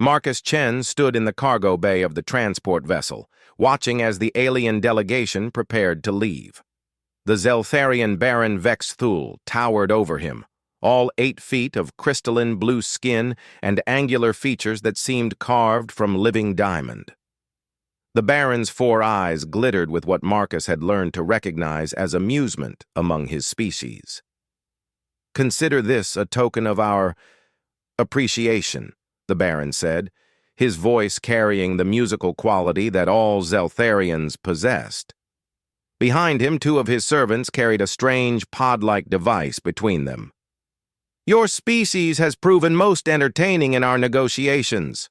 Marcus Chen stood in the cargo bay of the transport vessel, watching as the alien delegation prepared to leave. The Zeltharian Baron Vex Thul towered over him, all 8 feet of crystalline blue skin and angular features that seemed carved from living diamond. The Baron's 4 eyes glittered with what Marcus had learned to recognize as amusement among his species. "Consider this a token of our appreciation," the Baron said, his voice carrying the musical quality that all Zeltharians possessed. Behind him, 2 of his servants carried a strange pod-like device between them. "Your species has proven most entertaining in our negotiations."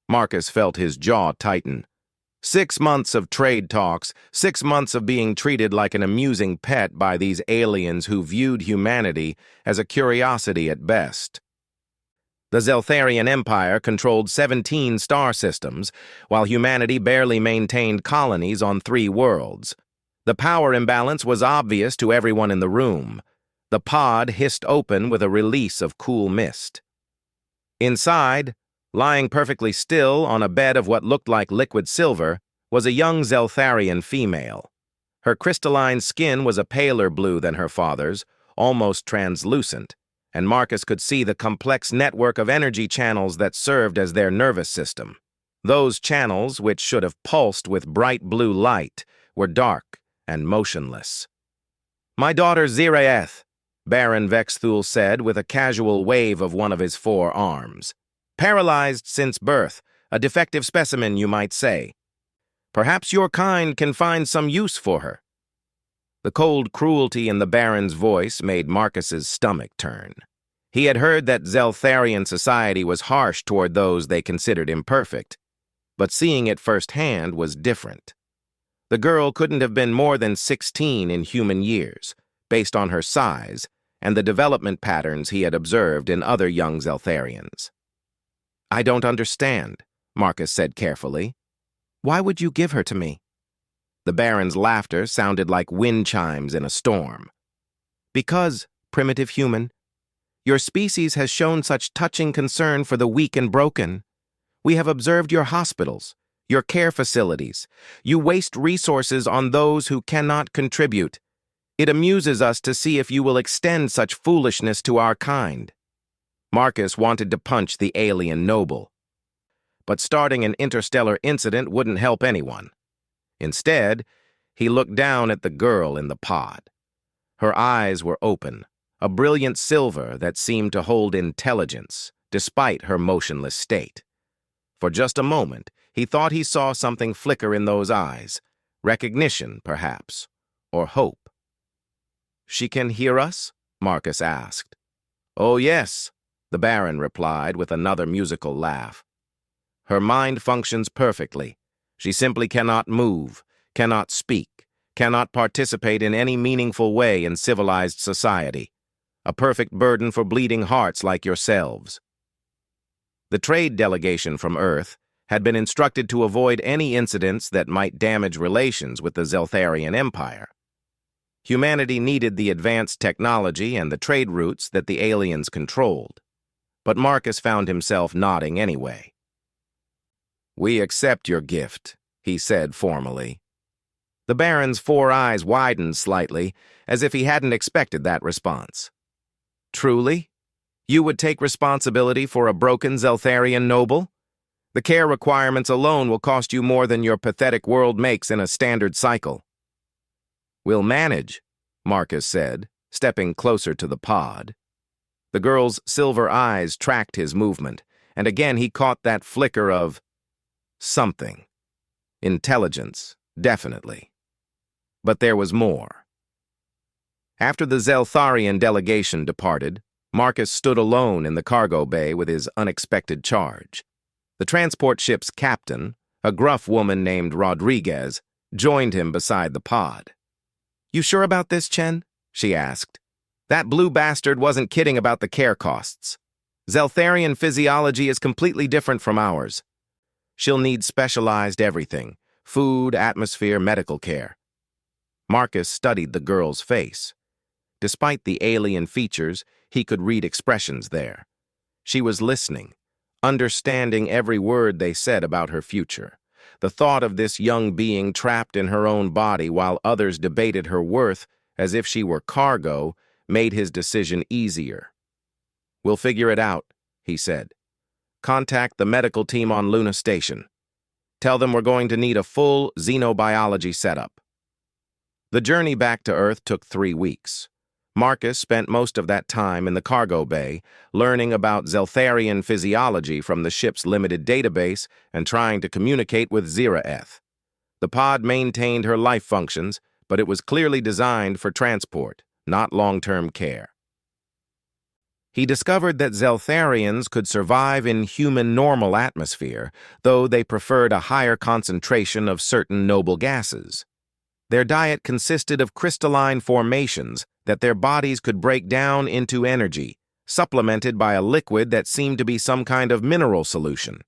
Marcus felt his jaw tighten. 6 months of trade talks, 6 months of being treated like an amusing pet by these aliens who viewed humanity as a curiosity at best. The Zeltharian Empire controlled 17 star systems, while humanity barely maintained colonies on 3 worlds. The power imbalance was obvious to everyone in the room. The pod hissed open with a release of cool mist. Inside, lying perfectly still on a bed of what looked like liquid silver, was a young Zeltharian female. Her crystalline skin was a paler blue than her father's, almost translucent, and Marcus could see the complex network of energy channels that served as their nervous system. Those channels, which should have pulsed with bright blue light, were dark and motionless. "My daughter Ziraeth," Baron Vex Thul said with a casual wave of one of his 4 arms. "Paralyzed since birth, a defective specimen, you might say. Perhaps your kind can find some use for her." The cold cruelty in the Baron's voice made Marcus's stomach turn. He had heard that Zeltharian society was harsh toward those they considered imperfect, but seeing it firsthand was different. The girl couldn't have been more than 16 in human years, based on her size and the development patterns he had observed in other young Zeltharians. "I don't understand," Marcus said carefully. "Why would you give her to me?" The Baron's laughter sounded like wind chimes in a storm. "Because, primitive human, your species has shown such touching concern for the weak and broken. We have observed your hospitals, your care facilities. You waste resources on those who cannot contribute. It amuses us to see if you will extend such foolishness to our kind." Marcus wanted to punch the alien noble. But starting an interstellar incident wouldn't help anyone. Instead, he looked down at the girl in the pod. Her eyes were open, a brilliant silver that seemed to hold intelligence, despite her motionless state. For just a moment, he thought he saw something flicker in those eyes, recognition, perhaps, or hope. "She can hear us?" Marcus asked. "Oh, yes," the Baron replied with another musical laugh. "Her mind functions perfectly. She simply cannot move, cannot speak, cannot participate in any meaningful way in civilized society. A perfect burden for bleeding hearts like yourselves." The trade delegation from Earth had been instructed to avoid any incidents that might damage relations with the Zeltharian Empire. Humanity needed the advanced technology and the trade routes that the aliens controlled. But Marcus found himself nodding anyway. "We accept your gift," he said formally. The Baron's 4 eyes widened slightly, as if he hadn't expected that response. "Truly? You would take responsibility for a broken Zeltharian noble? The care requirements alone will cost you more than your pathetic world makes in a standard cycle." "We'll manage," Marcus said, stepping closer to the pod. The girl's silver eyes tracked his movement, and again he caught that flicker of something. Intelligence, definitely. But there was more. After the Zeltharian delegation departed, Marcus stood alone in the cargo bay with his unexpected charge. The transport ship's captain, a gruff woman named Rodriguez, joined him beside the pod. "You sure about this, Chen?" she asked. "That blue bastard wasn't kidding about the care costs. Zeltharian physiology is completely different from ours. She'll need specialized everything: food, atmosphere, medical care." Marcus studied the girl's face. Despite the alien features, he could read expressions there. She was listening, understanding every word they said about her future. The thought of this young being trapped in her own body while others debated her worth as if she were cargo made his decision easier. "We'll figure it out," he said. "Contact the medical team on Luna Station. Tell them we're going to need a full xenobiology setup." The journey back to Earth took 3 weeks. Marcus spent most of that time in the cargo bay, learning about Zeltharian physiology from the ship's limited database and trying to communicate with Ziraeth. The pod maintained her life functions, but it was clearly designed for transport, not long-term care. He discovered that Zeltharians could survive in human normal atmosphere, though they preferred a higher concentration of certain noble gases. Their diet consisted of crystalline formations that their bodies could break down into energy, supplemented by a liquid that seemed to be some kind of mineral solution.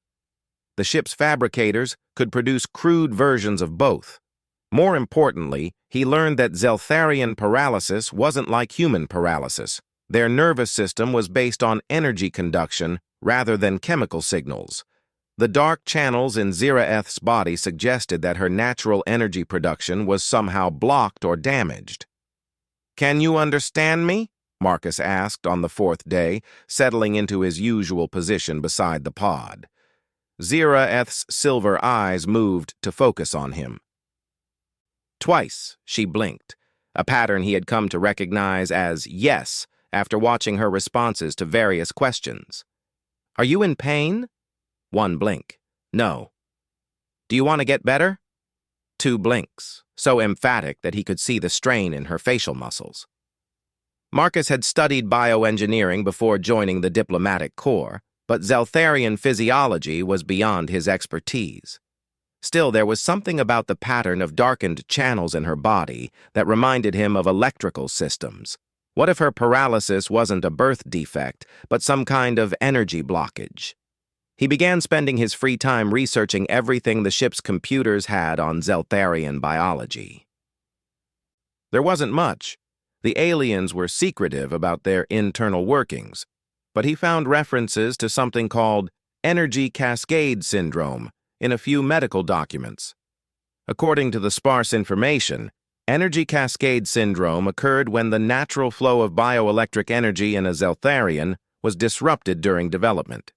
The ship's fabricators could produce crude versions of both. More importantly, he learned that Zeltharian paralysis wasn't like human paralysis. Their nervous system was based on energy conduction rather than chemical signals. The dark channels in Ziraeth's body suggested that her natural energy production was somehow blocked or damaged. "Can you understand me?" Marcus asked on the 4th day, settling into his usual position beside the pod. Ziraeth's silver eyes moved to focus on him. Twice she blinked, a pattern he had come to recognize as yes after watching her responses to various questions. "Are you in pain?" 1 blink. "No." "Do you want to get better?" 2 blinks, so emphatic that he could see the strain in her facial muscles. Marcus had studied bioengineering before joining the diplomatic corps, but Zeltharian physiology was beyond his expertise. Still, there was something about the pattern of darkened channels in her body that reminded him of electrical systems. What if her paralysis wasn't a birth defect, but some kind of energy blockage? He began spending his free time researching everything the ship's computers had on Zeltharian biology. There wasn't much. The aliens were secretive about their internal workings, but he found references to something called energy cascade syndrome in a few medical documents. According to the sparse information, energy cascade syndrome occurred when the natural flow of bioelectric energy in a Zeltharian was disrupted during development.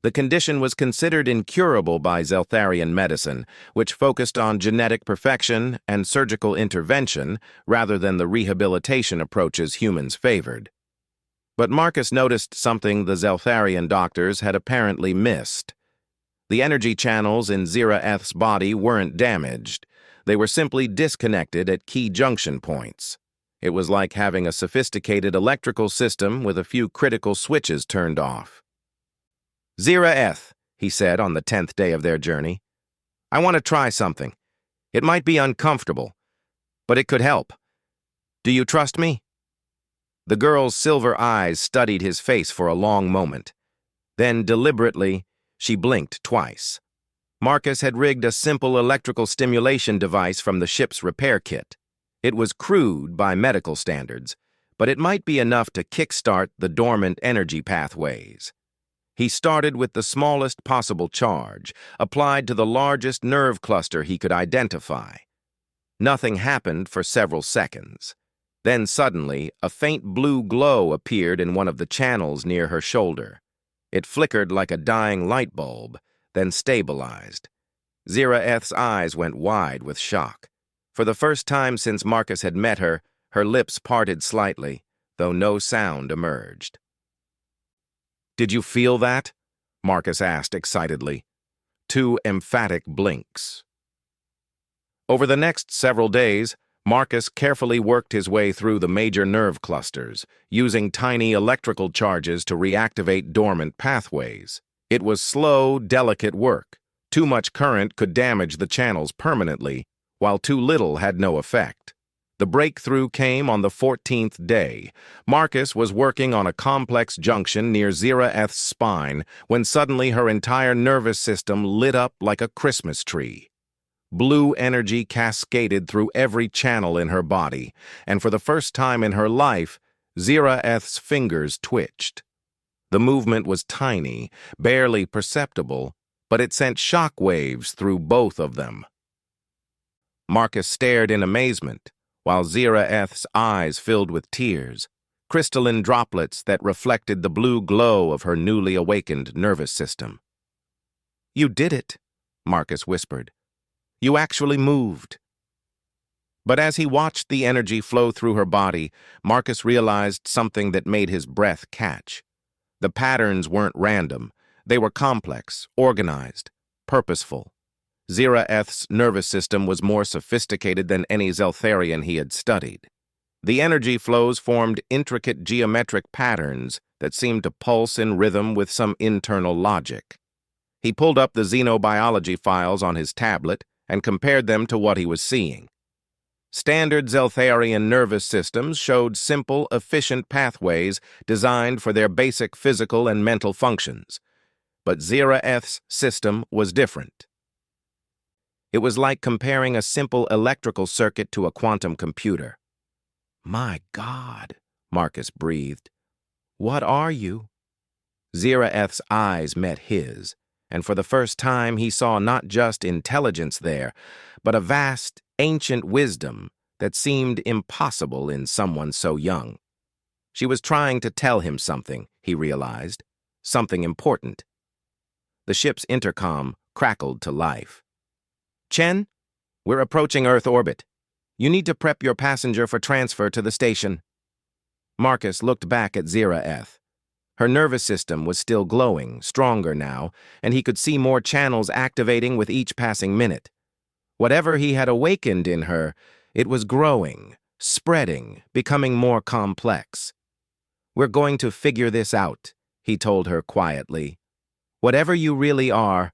The condition was considered incurable by Zeltharian medicine, which focused on genetic perfection and surgical intervention rather than the rehabilitation approaches humans favored. But Marcus noticed something the Zeltharian doctors had apparently missed. The energy channels in Ziraeth's body weren't damaged. They were simply disconnected at key junction points. It was like having a sophisticated electrical system with a few critical switches turned off. "Ziraeth," he said on the 10th day of their journey, "I want to try something. It might be uncomfortable, but it could help. Do you trust me?" The girl's silver eyes studied his face for a long moment. Then, deliberately, she blinked twice. Marcus had rigged a simple electrical stimulation device from the ship's repair kit. It was crude by medical standards, but it might be enough to kickstart the dormant energy pathways. He started with the smallest possible charge, applied to the largest nerve cluster he could identify. Nothing happened for several seconds. Then suddenly, a faint blue glow appeared in one of the channels near her shoulder. It flickered like a dying light bulb, then stabilized. Ziraeth's eyes went wide with shock. For the first time since Marcus had met her, her lips parted slightly, though no sound emerged. "Did you feel that?" Marcus asked excitedly. 2 emphatic blinks. Over the next several days, Marcus carefully worked his way through the major nerve clusters, using tiny electrical charges to reactivate dormant pathways. It was slow, delicate work. Too much current could damage the channels permanently, while too little had no effect. The breakthrough came on the 14th day. Marcus was working on a complex junction near Ziraeth's spine when suddenly her entire nervous system lit up like a Christmas tree. Blue energy cascaded through every channel in her body, and for the first time in her life, Ziraeth's fingers twitched. The movement was tiny, barely perceptible, but it sent shock waves through both of them. Marcus stared in amazement, while Ziraeth's eyes filled with tears, crystalline droplets that reflected the blue glow of her newly awakened nervous system. "You did it," Marcus whispered. "You actually moved." But as he watched the energy flow through her body, Marcus realized something that made his breath catch. The patterns weren't random. They were complex, organized, purposeful. Ziraeth's nervous system was more sophisticated than any Zeltharian he had studied. The energy flows formed intricate geometric patterns that seemed to pulse in rhythm with some internal logic. He pulled up the xenobiology files on his tablet and compared them to what he was seeing. Standard Zeltharian nervous systems showed simple, efficient pathways designed for their basic physical and mental functions. But Ziraeth's system was different. It was like comparing a simple electrical circuit to a quantum computer. "My God," Marcus breathed. "What are you?" Ziraeth's eyes met his, and for the first time he saw not just intelligence there, but a vast, ancient wisdom that seemed impossible in someone so young. She was trying to tell him something, he realized, something important. The ship's intercom crackled to life. "Chen, we're approaching Earth orbit. You need to prep your passenger for transfer to the station." Marcus looked back at Ziraeth. Her nervous system was still glowing, stronger now, and he could see more channels activating with each passing minute. Whatever he had awakened in her, it was growing, spreading, becoming more complex. "We're going to figure this out," he told her quietly. "Whatever you really are,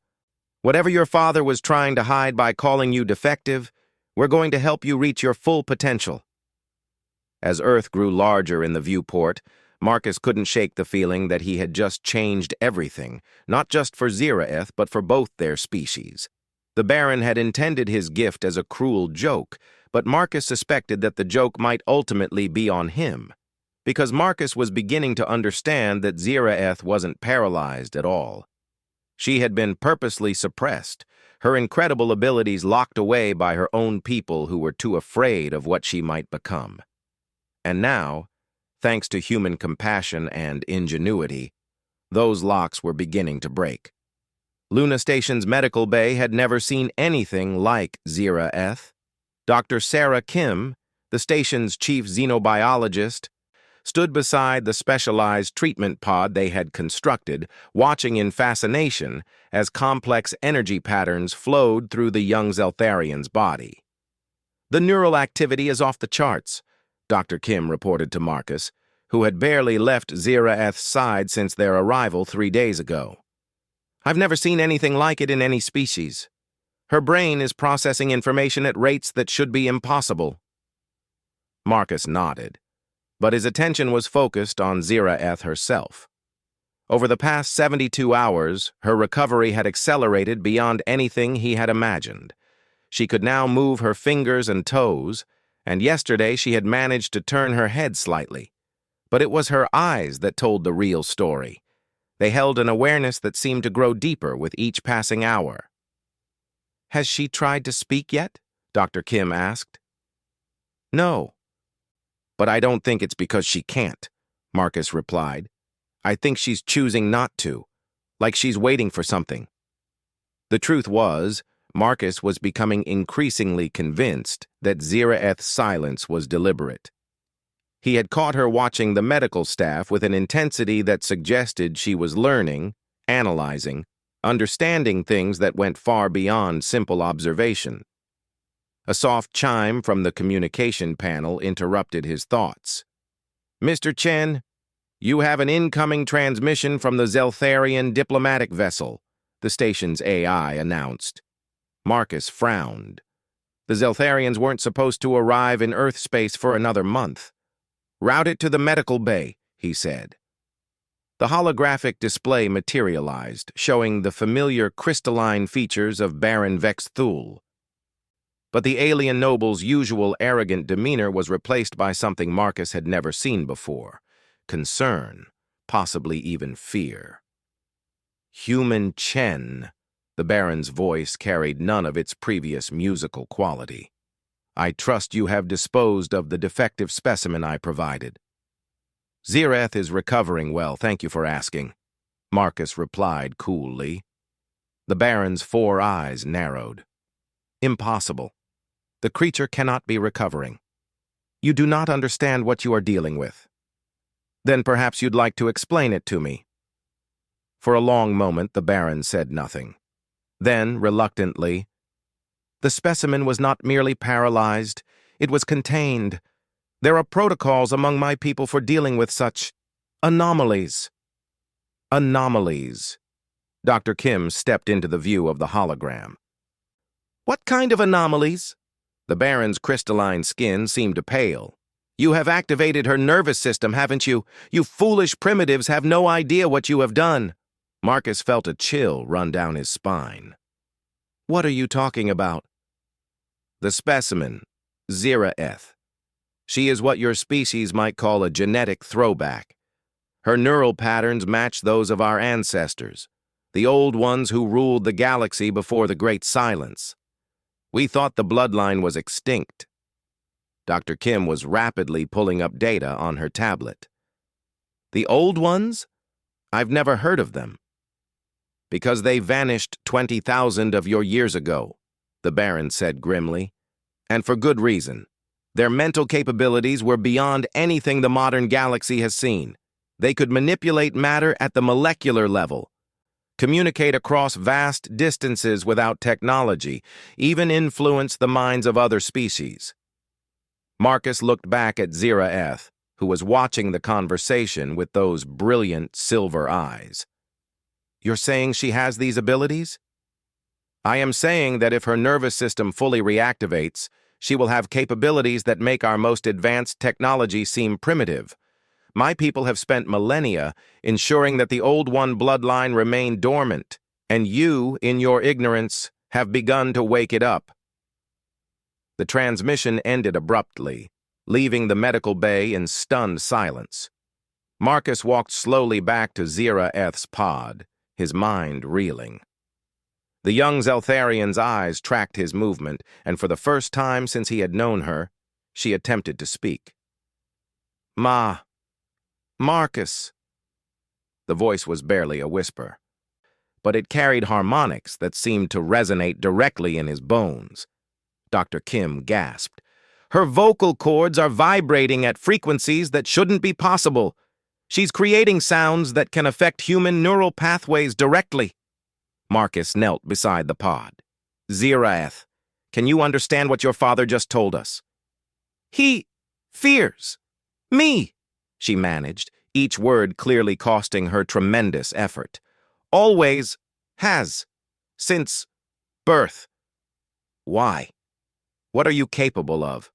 whatever your father was trying to hide by calling you defective, we're going to help you reach your full potential." As Earth grew larger in the viewport, Marcus couldn't shake the feeling that he had just changed everything, not just for Ziraeth, but for both their species. The Baron had intended his gift as a cruel joke, but Marcus suspected that the joke might ultimately be on him, because Marcus was beginning to understand that Ziraeth wasn't paralyzed at all. She had been purposely suppressed, her incredible abilities locked away by her own people who were too afraid of what she might become. And now, thanks to human compassion and ingenuity, those locks were beginning to break. Luna Station's medical bay had never seen anything like Ziraeth. Dr. Sarah Kim, the station's chief xenobiologist, stood beside the specialized treatment pod they had constructed, watching in fascination as complex energy patterns flowed through the young Zeltharian's body. "The neural activity is off the charts," Dr. Kim reported to Marcus, who had barely left Ziraeth's side since their arrival 3 days ago. "I've never seen anything like it in any species. Her brain is processing information at rates that should be impossible." Marcus nodded, but his attention was focused on Ziraeth herself. Over the past 72 hours, her recovery had accelerated beyond anything he had imagined. She could now move her fingers and toes, and yesterday she had managed to turn her head slightly. But it was her eyes that told the real story. They held an awareness that seemed to grow deeper with each passing hour. "Has she tried to speak yet?" Dr. Kim asked. "No. But I don't think it's because she can't," Marcus replied. "I think she's choosing not to, like she's waiting for something." The truth was, Marcus was becoming increasingly convinced that Ziraeth's silence was deliberate. He had caught her watching the medical staff with an intensity that suggested she was learning, analyzing, understanding things that went far beyond simple observation. A soft chime from the communication panel interrupted his thoughts. "Mr. Chen, you have an incoming transmission from the Zeltharian diplomatic vessel," the station's AI announced. Marcus frowned. The Zeltharians weren't supposed to arrive in Earth space for another month. "Route it to the medical bay," he said. The holographic display materialized, showing the familiar crystalline features of Baron Vex Thule. But the alien noble's usual arrogant demeanor was replaced by something Marcus had never seen before: concern, possibly even fear. Human Chen. The Baron's voice carried none of its previous musical quality. I trust you have disposed of the defective specimen I provided. Zireth is recovering well, thank you for asking, Marcus replied coolly. The Baron's 4 eyes narrowed. Impossible. The creature cannot be recovering. You do not understand what you are dealing with. Then perhaps you'd like to explain it to me. For a long moment, the Baron said nothing. Then, reluctantly, the specimen was not merely paralyzed, it was contained. There are protocols among my people for dealing with such anomalies. Anomalies. Dr. Kim stepped into the view of the hologram. What kind of anomalies? The Baron's crystalline skin seemed to pale. You have activated her nervous system, haven't you? You foolish primitives have no idea what you have done. Marcus felt a chill run down his spine. What are you talking about? The specimen, Ziraeth. She is what your species might call a genetic throwback. Her neural patterns match those of our ancestors, the old ones who ruled the galaxy before the Great Silence. We thought the bloodline was extinct. Dr. Kim was rapidly pulling up data on her tablet. The old ones? I've never heard of them. Because they vanished 20,000 of your years ago, the Baron said grimly. And for good reason. Their mental capabilities were beyond anything the modern galaxy has seen. They could manipulate matter at the molecular level, communicate across vast distances without technology, even influence the minds of other species. Marcus looked back at Ziraeth, who was watching the conversation with those brilliant silver eyes. You're saying she has these abilities? I am saying that if her nervous system fully reactivates, she will have capabilities that make our most advanced technology seem primitive. My people have spent millennia ensuring that the Old One bloodline remained dormant, and you, in your ignorance, have begun to wake it up. The transmission ended abruptly, leaving the medical bay in stunned silence. Marcus walked slowly back to Ziraeth's pod, his mind reeling. The young Zeltharian's eyes tracked his movement, and for the first time since he had known her, she attempted to speak. Marcus. The voice was barely a whisper, but it carried harmonics that seemed to resonate directly in his bones. Dr. Kim gasped. Her vocal cords are vibrating at frequencies that shouldn't be possible. She's creating sounds that can affect human neural pathways directly. Marcus knelt beside the pod. Ziraeth, can you understand what your father just told us? He fears me, she managed, each word clearly costing her tremendous effort. Always has, since birth. Why? What are you capable of?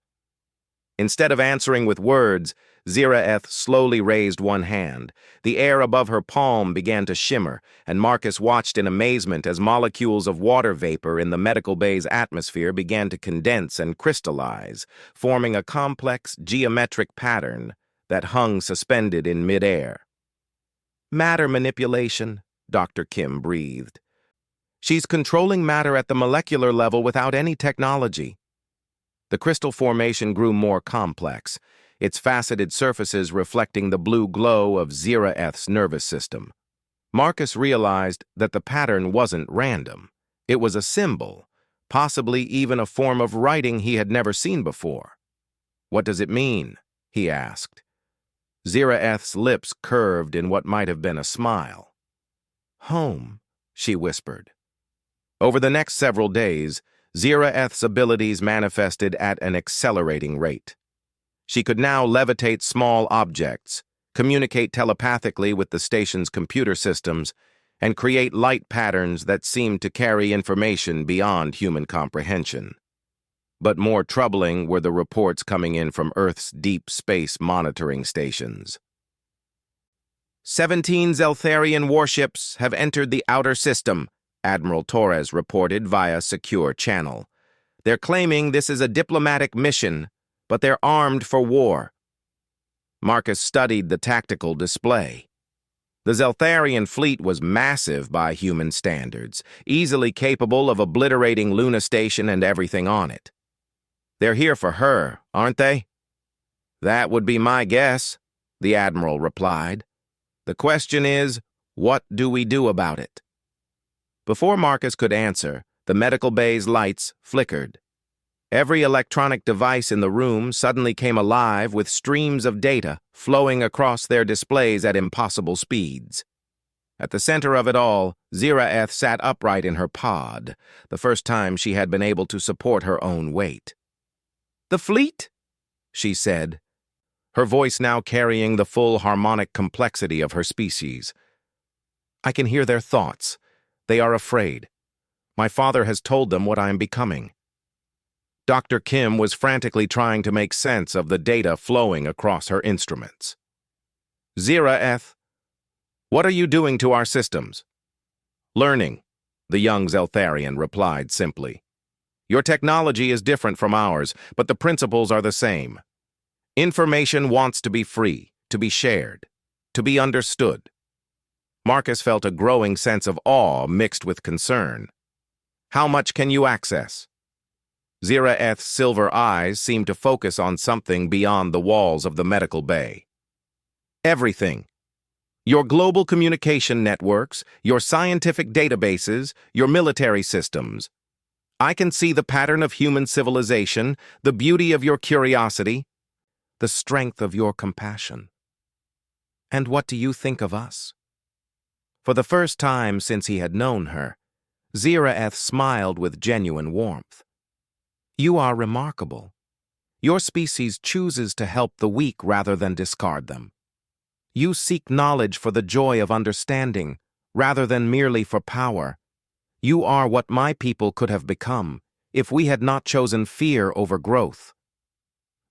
Instead of answering with words, Ziraeth slowly raised one hand. The air above her palm began to shimmer, and Marcus watched in amazement as molecules of water vapor in the medical bay's atmosphere began to condense and crystallize, forming a complex geometric pattern that hung suspended in midair. Matter manipulation, Dr. Kim breathed. She's controlling matter at the molecular level without any technology. The crystal formation grew more complex, its faceted surfaces reflecting the blue glow of Ziraeth's nervous system. Marcus realized that the pattern wasn't random. It was a symbol, possibly even a form of writing he had never seen before. What does it mean? He asked. Ziraeth's lips curved in what might have been a smile. Home, she whispered. Over the next several days, Ziraeth's abilities manifested at an accelerating rate. She could now levitate small objects, communicate telepathically with the station's computer systems, and create light patterns that seemed to carry information beyond human comprehension. But more troubling were the reports coming in from Earth's deep space monitoring stations. 17 Zeltharian warships have entered the outer system, Admiral Torres reported via secure channel. They're claiming this is a diplomatic mission, but they're armed for war. Marcus studied the tactical display. The Zeltharian fleet was massive by human standards, easily capable of obliterating Luna Station and everything on it. They're here for her, aren't they? That would be my guess, the Admiral replied. The question is, what do we do about it? Before Marcus could answer, the medical bay's lights flickered. Every electronic device in the room suddenly came alive with streams of data flowing across their displays at impossible speeds. At the center of it all, Ziraeth sat upright in her pod, the first time she had been able to support her own weight. "The fleet?" she said, her voice now carrying the full harmonic complexity of her species. "I can hear their thoughts. They are afraid. My father has told them what I am becoming." Dr. Kim was frantically trying to make sense of the data flowing across her instruments. "Ziraeth, what are you doing to our systems?" "Learning," the young Zeltharian replied simply. "Your technology is different from ours, but the principles are the same. Information wants to be free, to be shared, to be understood." Marcus felt a growing sense of awe mixed with concern. "How much can you access?" Ziraeth's silver eyes seemed to focus on something beyond the walls of the medical bay. "Everything. Your global communication networks, your scientific databases, your military systems. I can see the pattern of human civilization, the beauty of your curiosity, the strength of your compassion. And what do you think of us?" For the first time since he had known her, Ziraeth smiled with genuine warmth. "You are remarkable. Your species chooses to help the weak rather than discard them. You seek knowledge for the joy of understanding, rather than merely for power. You are what my people could have become if we had not chosen fear over growth."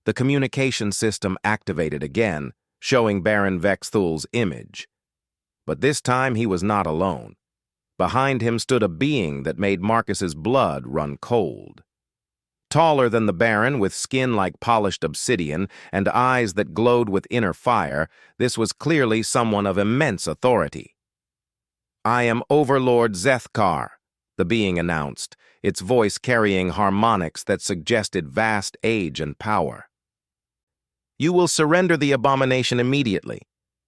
The communication system activated again, showing Baron Vexthul's image. But this time he was not alone. Behind him stood a being that made Marcus's blood run cold. Taller than the Baron, with skin like polished obsidian and eyes that glowed with inner fire, this was clearly someone of immense authority. "I am Overlord Zethkar," the being announced, its voice carrying harmonics that suggested vast age and power. "You will surrender the abomination immediately,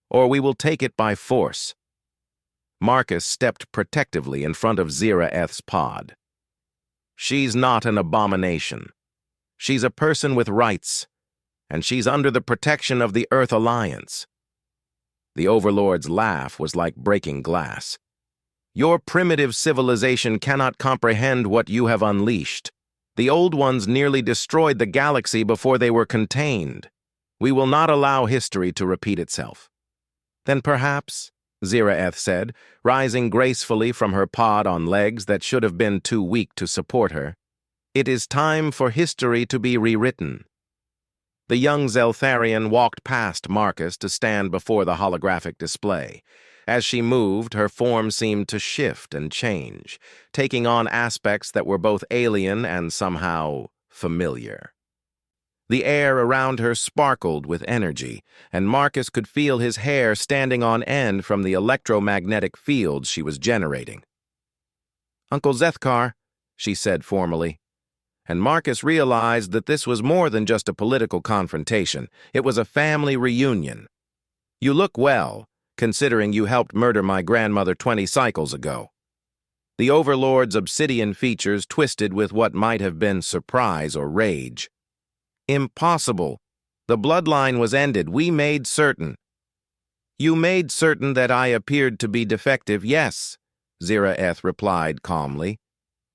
or we will take it by force." Marcus stepped protectively in front of Ziraeth's pod. "She's not an abomination. She's a person with rights, and she's under the protection of the Earth Alliance." The Overlord's laugh was like breaking glass. "Your primitive civilization cannot comprehend what you have unleashed. The old ones nearly destroyed the galaxy before they were contained. We will not allow history to repeat itself." "Then perhaps," Ziraeth said, rising gracefully from her pod on legs that should have been too weak to support her, "it is time for history to be rewritten." The young Zeltharian walked past Marcus to stand before the holographic display. As she moved, her form seemed to shift and change, taking on aspects that were both alien and somehow familiar. The air around her sparkled with energy, and Marcus could feel his hair standing on end from the electromagnetic fields she was generating. "Uncle Zethkar," she said formally, and Marcus realized that this was more than just a political confrontation. It was a family reunion. "You look well, considering you helped murder my grandmother 20 cycles ago." The Overlord's obsidian features twisted with what might have been surprise or rage. "Impossible. The bloodline was ended. We made certain." "You made certain that I appeared to be defective, yes," Ziraeth replied calmly.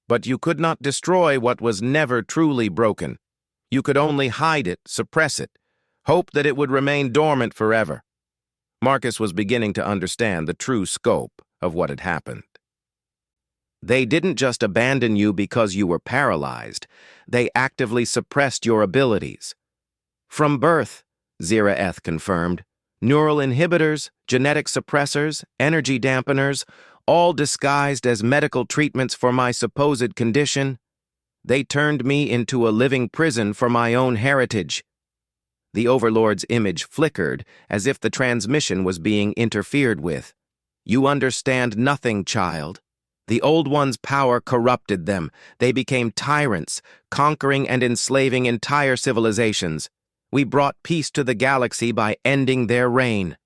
"But you could not destroy what was never truly broken. You could only hide it, suppress it, hope that it would remain dormant forever." Marcus was beginning to understand the true scope of what had happened. "They didn't just abandon you because you were paralyzed. They actively suppressed your abilities." "From birth," Ziraeth confirmed. "Neural inhibitors, genetic suppressors, energy dampeners, all disguised as medical treatments for my supposed condition. They turned me into a living prison for my own heritage." The Overlord's image flickered as if the transmission was being interfered with. "You understand nothing, child. The Old One's power corrupted them. They became tyrants, conquering and enslaving entire civilizations. We brought peace to the galaxy by ending their reign."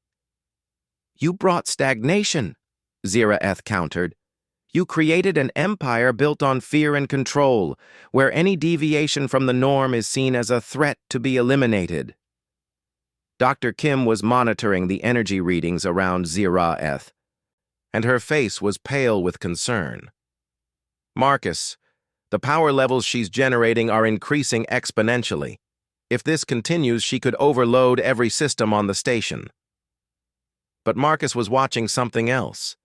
"You brought stagnation," Ziraeth countered. "You created an empire built on fear and control, where any deviation from the norm is seen as a threat to be eliminated." Dr. Kim was monitoring the energy readings around Ziraeth, and her face was pale with concern. "Marcus, the power levels she's generating are increasing exponentially. If this continues, she could overload every system on the station." But Marcus was watching something else.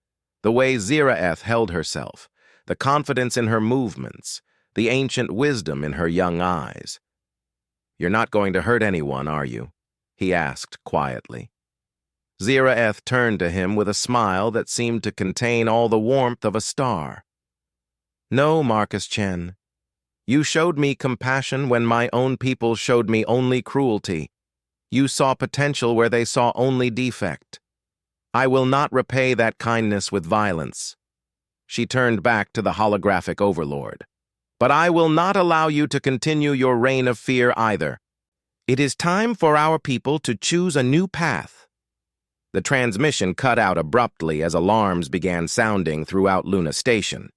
The way Ziraeth held herself, the confidence in her movements, the ancient wisdom in her young eyes. "You're not going to hurt anyone, are you?" he asked quietly. Ziraeth turned to him with a smile that seemed to contain all the warmth of a star. "No, Marcus Chen. You showed me compassion when my own people showed me only cruelty. You saw potential where they saw only defect. I will not repay that kindness with violence." She turned back to the holographic overlord. "But I will not allow you to continue your reign of fear either. It is time for our people to choose a new path." The transmission cut out abruptly as alarms began sounding throughout Luna Station.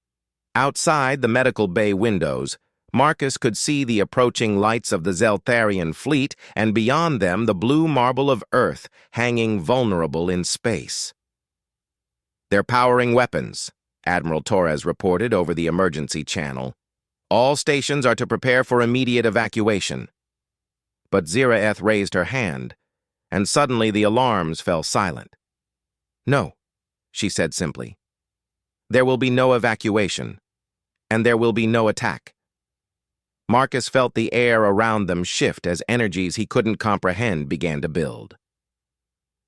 Outside the medical bay windows, Marcus could see the approaching lights of the Zeltharian fleet, and beyond them the blue marble of Earth hanging vulnerable in space. "They're powering weapons," Admiral Torres reported over the emergency channel. "All stations are to prepare for immediate evacuation." But Ziraeth raised her hand, and suddenly the alarms fell silent. "No," she said simply. "There will be no evacuation, and there will be no attack." Marcus felt the air around them shift as energies he couldn't comprehend began to build.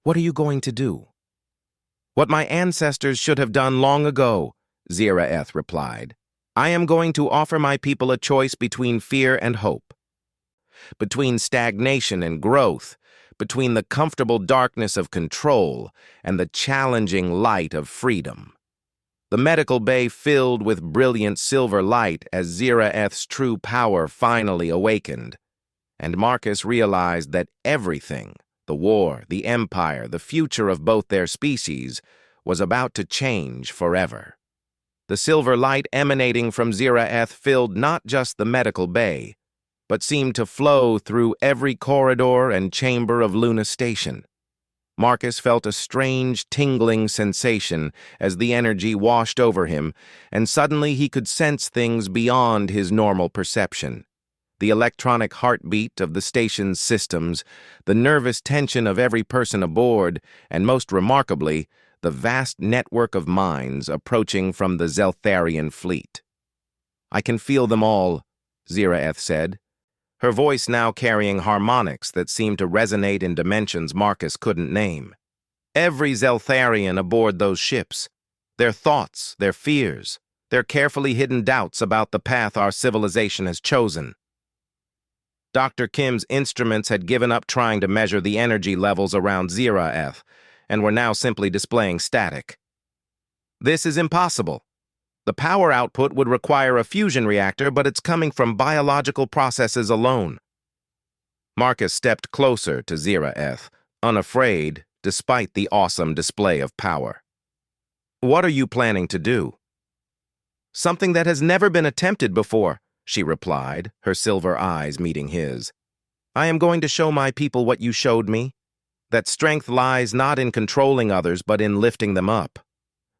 "What are you going to do?" "What my ancestors should have done long ago," Ziraeth replied. "I am going to offer my people a choice between fear and hope, between stagnation and growth, between the comfortable darkness of control and the challenging light of freedom." The medical bay filled with brilliant silver light as Ziraeth's true power finally awakened, and Marcus realized that everything, the war, the empire, the future of both their species, was about to change forever. The silver light emanating from Ziraeth filled not just the medical bay, but seemed to flow through every corridor and chamber of Luna Station. Marcus felt a strange, tingling sensation as the energy washed over him, and suddenly he could sense things beyond his normal perception. The electronic heartbeat of the station's systems, the nervous tension of every person aboard, and most remarkably, the vast network of minds approaching from the Zeltharian fleet. "I can feel them all," Ziraeth said, her voice now carrying harmonics that seemed to resonate in dimensions Marcus couldn't name. "Every Zeltharian aboard those ships, their thoughts, their fears, their carefully hidden doubts about the path our civilization has chosen." Dr. Kim's instruments had given up trying to measure the energy levels around Ziraeth, and were now simply displaying static. "This is impossible. The power output would require a fusion reactor, but it's coming from biological processes alone." Marcus stepped closer to Ziraeth, unafraid despite the awesome display of power. "What are you planning to do?" "Something that has never been attempted before," she replied, her silver eyes meeting his. "I am going to show my people what you showed me, that strength lies not in controlling others but in lifting them up.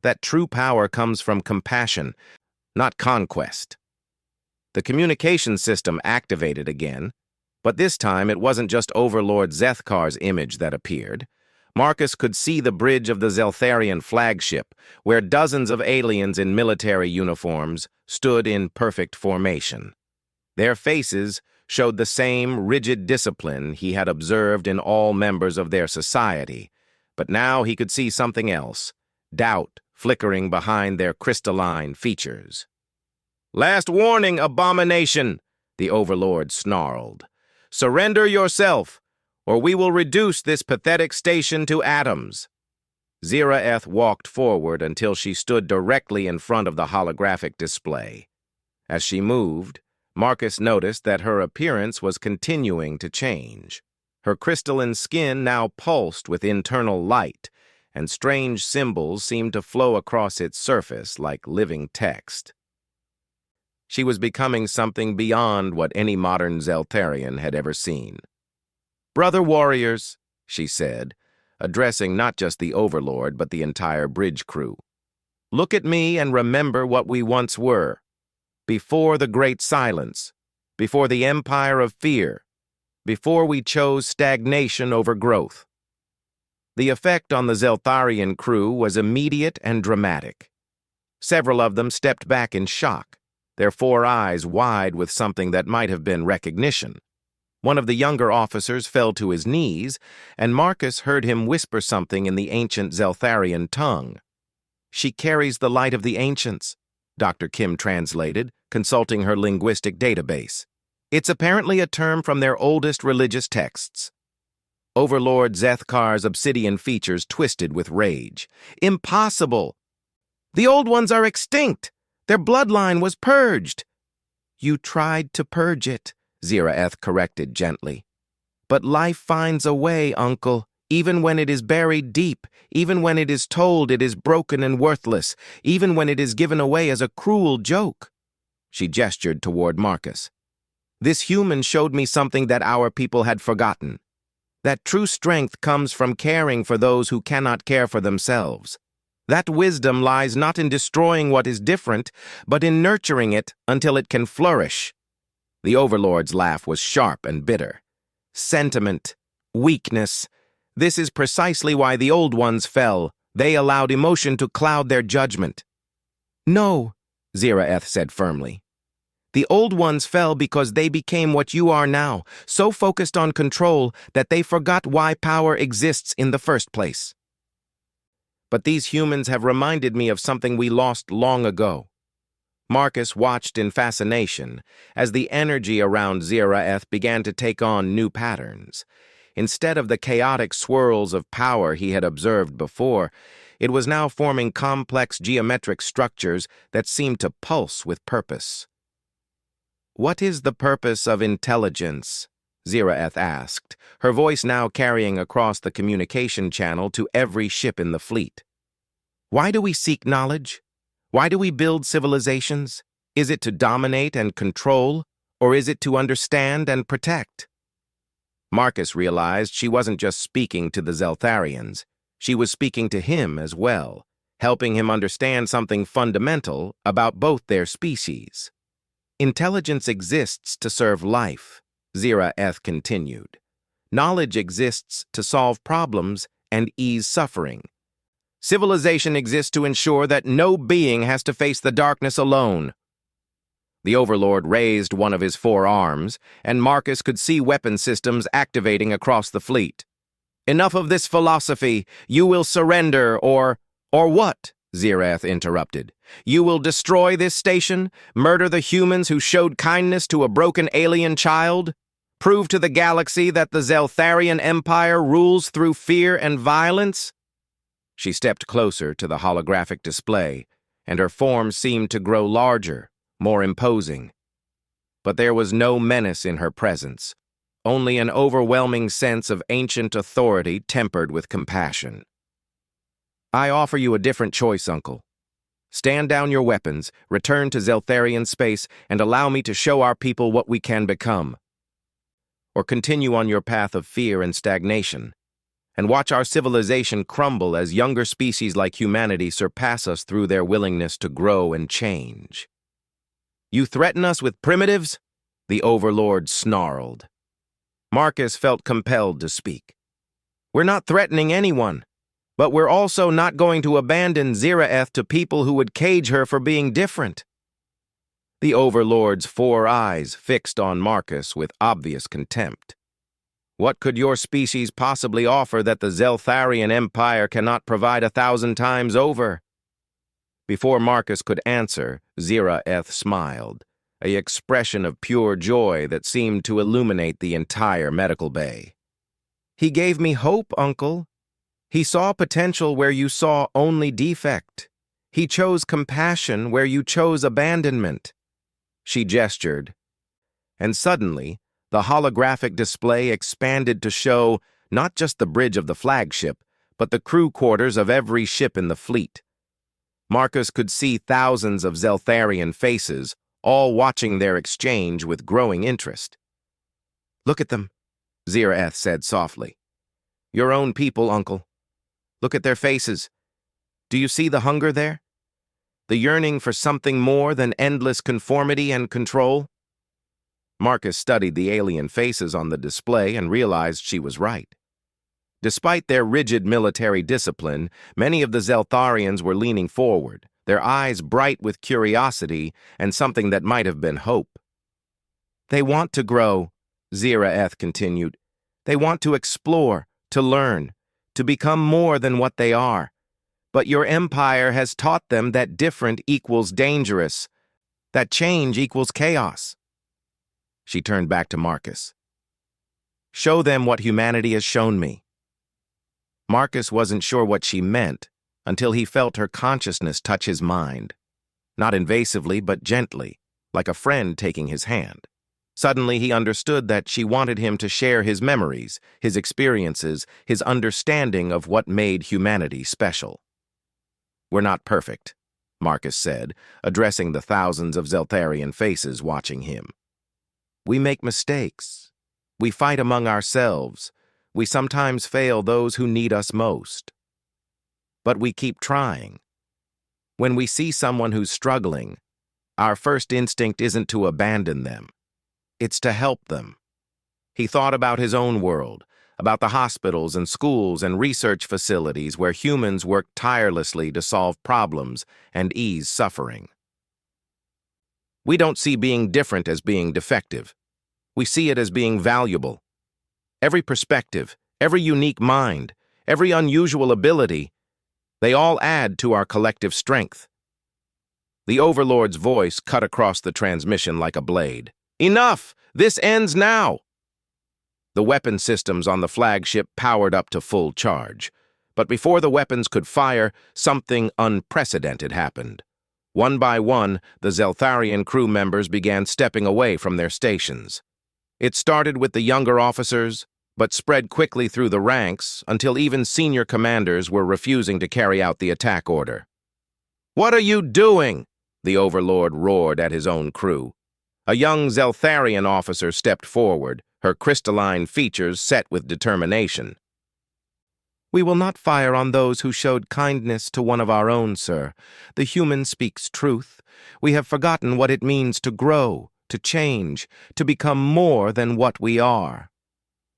That true power comes from compassion, not conquest." The communication system activated again, but this time it wasn't just Overlord Zethkar's image that appeared. Marcus could see the bridge of the Zeltharian flagship, where dozens of aliens in military uniforms stood in perfect formation. Their faces showed the same rigid discipline he had observed in all members of their society, but now he could see something else, doubt flickering behind their crystalline features. "Last warning, abomination," the Overlord snarled. "Surrender yourself, or we will reduce this pathetic station to atoms." Ziraeth walked forward until she stood directly in front of the holographic display. As she moved, Marcus noticed that her appearance was continuing to change. Her crystalline skin now pulsed with internal light, and strange symbols seemed to flow across its surface like living text. She was becoming something beyond what any modern Zeltharian had ever seen. "Brother warriors," she said, addressing not just the Overlord but the entire bridge crew. "Look at me and remember what we once were. Before the Great Silence, before the Empire of Fear, before we chose stagnation over growth." The effect on the Zeltharian crew was immediate and dramatic. Several of them stepped back in shock, their 4 eyes wide with something that might have been recognition. One of the younger officers fell to his knees, and Marcus heard him whisper something in the ancient Zeltharian tongue. "She carries the light of the ancients," Dr. Kim translated, consulting her linguistic database. "It's apparently a term from their oldest religious texts." Overlord Zethkar's obsidian features twisted with rage. "Impossible! The old ones are extinct! Their bloodline was purged!" "You tried to purge it," Ziraeth corrected gently. "But life finds a way, Uncle, even when it is buried deep, even when it is told it is broken and worthless, even when it is given away as a cruel joke." She gestured toward Marcus. "This human showed me something that our people had forgotten. That true strength comes from caring for those who cannot care for themselves. That wisdom lies not in destroying what is different, but in nurturing it until it can flourish." The Overlord's laugh was sharp and bitter. "Sentiment, weakness. This is precisely why the old ones fell. They allowed emotion to cloud their judgment." "No," Ziraeth said firmly. "The old ones fell because they became what you are now, so focused on control that they forgot why power exists in the first place. But these humans have reminded me of something we lost long ago." Marcus watched in fascination as the energy around Ziraeth began to take on new patterns. Instead of the chaotic swirls of power he had observed before, it was now forming complex geometric structures that seemed to pulse with purpose. "What is the purpose of intelligence?" Ziraeth asked, her voice now carrying across the communication channel to every ship in the fleet. "Why do we seek knowledge? Why do we build civilizations? Is it to dominate and control, or is it to understand and protect?" Marcus realized she wasn't just speaking to the Zeltharians. She was speaking to him as well, helping him understand something fundamental about both their species. "Intelligence exists to serve life," Ziraeth continued. "Knowledge exists to solve problems and ease suffering. Civilization exists to ensure that no being has to face the darkness alone." The Overlord raised one of his 4 arms, and Marcus could see weapon systems activating across the fleet. "Enough of this philosophy. You will surrender, or what?" Ziraeth interrupted. "You will destroy this station? Murder the humans who showed kindness to a broken alien child? Prove to the galaxy that the Zeltharian Empire rules through fear and violence?" She stepped closer to the holographic display, and her form seemed to grow larger, more imposing. But there was no menace in her presence, only an overwhelming sense of ancient authority tempered with compassion. "I offer you a different choice, Uncle. Stand down your weapons, return to Zeltharian space, and allow me to show our people what we can become. Or continue on your path of fear and stagnation, and watch our civilization crumble as younger species like humanity surpass us through their willingness to grow and change." "You threaten us with primitives?" the Overlord snarled. Marcus felt compelled to speak. "We're not threatening anyone, but we're also not going to abandon Ziraeth to people who would cage her for being different." The Overlord's 4 eyes fixed on Marcus with obvious contempt. "What could your species possibly offer that the Zeltharian Empire cannot provide 1,000 times over?" Before Marcus could answer, Ziraeth smiled, an expression of pure joy that seemed to illuminate the entire medical bay. "He gave me hope, Uncle. He saw potential where you saw only defect. He chose compassion where you chose abandonment. She gestured, and suddenly, the holographic display expanded to show not just the bridge of the flagship, but the crew quarters of every ship in the fleet. Marcus could see thousands of Zeltharian faces, all watching their exchange with growing interest. "Look at them," Ziraeth said softly. "Your own people, Uncle. Look at their faces. Do you see the hunger there? The yearning for something more than endless conformity and control?" Marcus studied the alien faces on the display and realized she was right. Despite their rigid military discipline, many of the Zeltharians were leaning forward, their eyes bright with curiosity and something that might have been hope. "They want to grow," Ziraeth continued. "They want to explore, to learn, to become more than what they are. But your empire has taught them that different equals dangerous, that change equals chaos." She turned back to Marcus. "Show them what humanity has shown me." Marcus wasn't sure what she meant until he felt her consciousness touch his mind. Not invasively, but gently, like a friend taking his hand. Suddenly he understood that she wanted him to share his memories, his experiences, his understanding of what made humanity special. "We're not perfect," Marcus said, addressing the thousands of Zeltharian faces watching him. "We make mistakes. We fight among ourselves. We sometimes fail those who need us most. But we keep trying. When we see someone who's struggling, our first instinct isn't to abandon them. It's to help them." He thought about his own world, about the hospitals and schools and research facilities where humans work tirelessly to solve problems and ease suffering. "We don't see being different as being defective. We see it as being valuable. Every perspective, every unique mind, every unusual ability, they all add to our collective strength." The Overlord's voice cut across the transmission like a blade. "Enough! This ends now!" The weapon systems on the flagship powered up to full charge. But before the weapons could fire, something unprecedented happened. One by one, the Zeltharian crew members began stepping away from their stations. It started with the younger officers, but spread quickly through the ranks until even senior commanders were refusing to carry out the attack order. "What are you doing?" the Overlord roared at his own crew. A young Zeltharian officer stepped forward, her crystalline features set with determination. "We will not fire on those who showed kindness to one of our own, sir. The human speaks truth. We have forgotten what it means to grow, to change, to become more than what we are."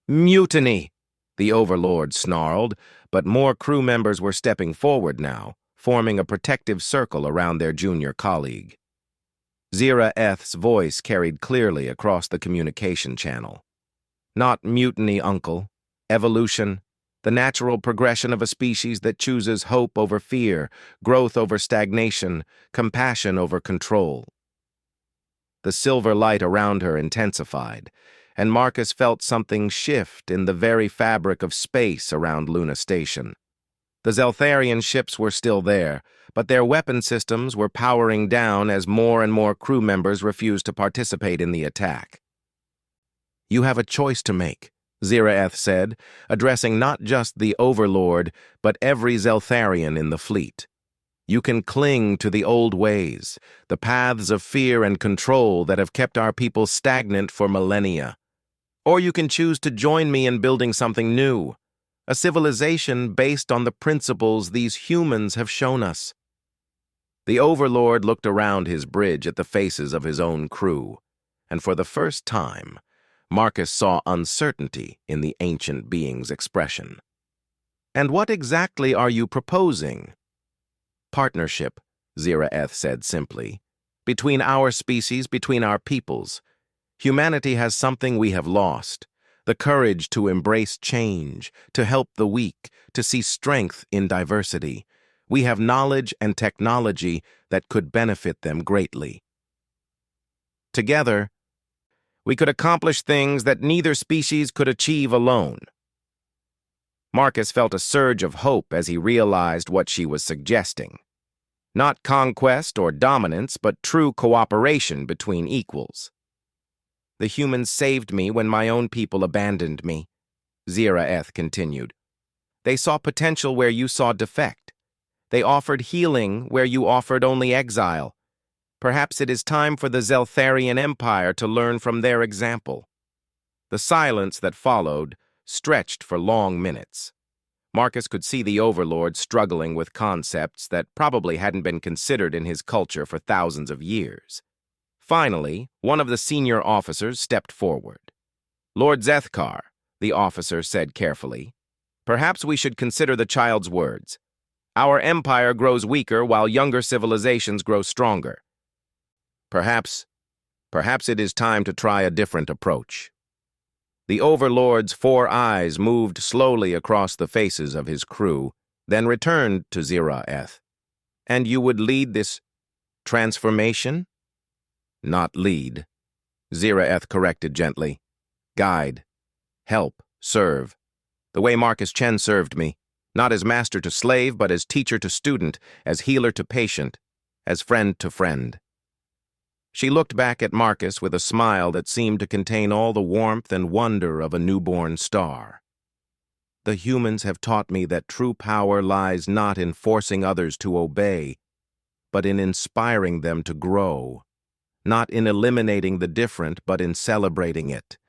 "Mutiny!" the Overlord snarled, but more crew members were stepping forward now, forming a protective circle around their junior colleague. Ziraeth's voice carried clearly across the communication channel. "Not mutiny, Uncle. Evolution, the natural progression of a species that chooses hope over fear, growth over stagnation, compassion over control." The silver light around her intensified, and Marcus felt something shift in the very fabric of space around Luna Station. The Zeltharian ships were still there, but their weapon systems were powering down as more and more crew members refused to participate in the attack. "You have a choice to make," Ziraeth said, addressing not just the Overlord, but every Zeltharian in the fleet. "You can cling to the old ways, the paths of fear and control that have kept our people stagnant for millennia. Or you can choose to join me in building something new, a civilization based on the principles these humans have shown us." The Overlord looked around his bridge at the faces of his own crew, and for the first time, Marcus saw uncertainty in the ancient being's expression. "And what exactly are you proposing?" "Partnership," Ziraeth said simply. "Between our species, between our peoples. Humanity has something we have lost, the courage to embrace change, to help the weak, to see strength in diversity. We have knowledge and technology that could benefit them greatly. Together, we could accomplish things that neither species could achieve alone." Marcus felt a surge of hope as he realized what she was suggesting. Not conquest or dominance, but true cooperation between equals. "The humans saved me when my own people abandoned me," Ziraeth continued. "They saw potential where you saw defect. They offered healing where you offered only exile. Perhaps it is time for the Zeltharian Empire to learn from their example." The silence that followed stretched for long minutes. Marcus could see the Overlord struggling with concepts that probably hadn't been considered in his culture for thousands of years. Finally, one of the senior officers stepped forward. "Lord Zethkar," the officer said carefully, "perhaps we should consider the child's words. Our empire grows weaker while younger civilizations grow stronger. Perhaps it is time to try a different approach." The Overlord's 4 eyes moved slowly across the faces of his crew, then returned to Ziraeth. "And you would lead this transformation?" "Not lead," Ziraeth corrected gently. "Guide. Help. Serve. The way Marcus Chen served me, not as master to slave, but as teacher to student, as healer to patient, as friend to friend." She looked back at Marcus with a smile that seemed to contain all the warmth and wonder of a newborn star. "The humans have taught me that true power lies not in forcing others to obey, but in inspiring them to grow. Not in eliminating the different, but in celebrating it.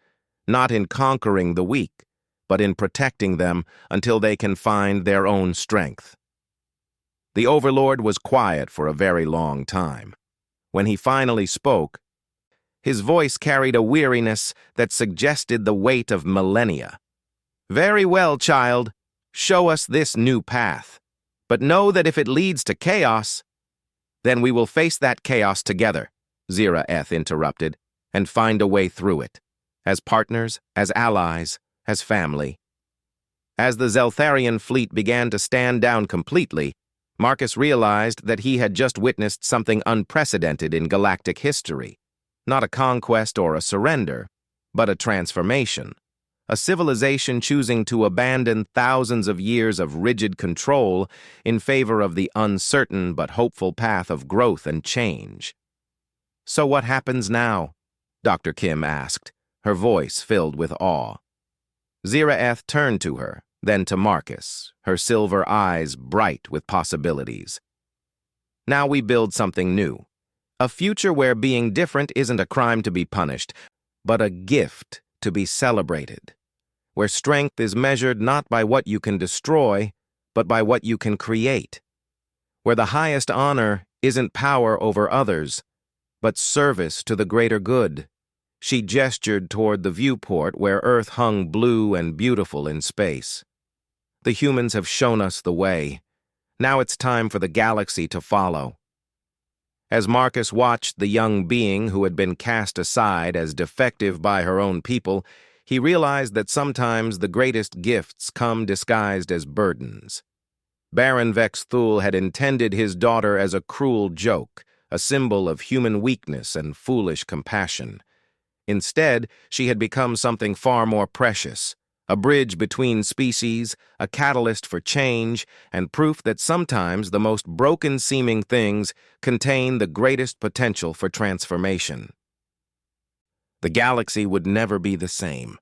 Not in conquering the weak, but in protecting them until they can find their own strength." The Overlord was quiet for a very long time. When he finally spoke, his voice carried a weariness that suggested the weight of millennia. "Very well, child. Show us this new path. But know that if it leads to chaos, then we will face that chaos together," Ziraeth interrupted, "and find a way through it, as partners, as allies, as family." As the Zeltharian fleet began to stand down completely, Marcus realized that he had just witnessed something unprecedented in galactic history. Not a conquest or a surrender, but a transformation. A civilization choosing to abandon thousands of years of rigid control in favor of the uncertain but hopeful path of growth and change. "So what happens now?" Dr. Kim asked, her voice filled with awe. Ziraeth turned to her, then to Marcus, her silver eyes bright with possibilities. "Now we build something new. A future where being different isn't a crime to be punished, but a gift to be celebrated. Where strength is measured not by what you can destroy, but by what you can create. Where the highest honor isn't power over others, but service to the greater good." She gestured toward the viewport where Earth hung blue and beautiful in space. "The humans have shown us the way. Now it's time for the galaxy to follow." As Marcus watched the young being who had been cast aside as defective by her own people, he realized that sometimes the greatest gifts come disguised as burdens. Baron Vexthul had intended his daughter as a cruel joke, a symbol of human weakness and foolish compassion. Instead, she had become something far more precious, a bridge between species, a catalyst for change, and proof that sometimes the most broken-seeming things contain the greatest potential for transformation. The galaxy would never be the same.